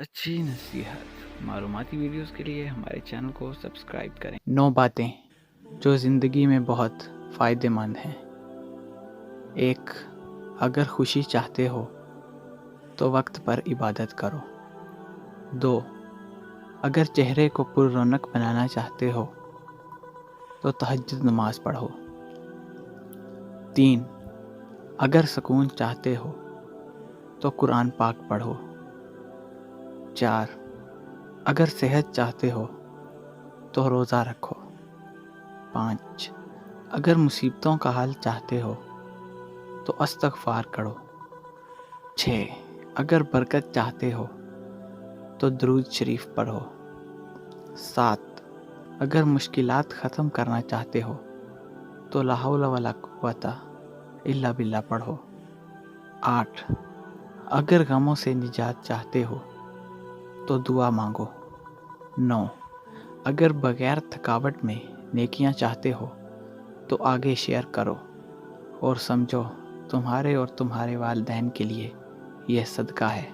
اچھی نصیحت معلوماتی ویڈیوز کے لیے ہمارے چینل کو سبسکرائب کریں۔ 9 باتیں جو زندگی میں بہت فائدہ مند ہیں۔ 1. اگر خوشی چاہتے ہو تو وقت پر عبادت کرو۔ 2. اگر چہرے کو پر رونق بنانا چاہتے ہو تو تہجد نماز پڑھو۔ 3. اگر سکون چاہتے ہو تو قرآن پاک پڑھو۔ 4. اگر صحت چاہتے ہو تو روزہ رکھو۔ 5. اگر مصیبتوں کا حل چاہتے ہو تو استغفار کرو۔ 6. اگر برکت چاہتے ہو تو درود شریف پڑھو۔ 7. اگر مشکلات ختم کرنا چاہتے ہو تو لا حول ولا قوت الا باللہ پڑھو۔ 8. اگر غموں سے نجات چاہتے ہو تو دعا مانگو۔ 9. اگر بغیر تھکاوٹ میں نیکیاں چاہتے ہو تو آگے شیئر کرو اور سمجھو تمہارے اور تمہارے والدین کے لیے یہ صدقہ ہے۔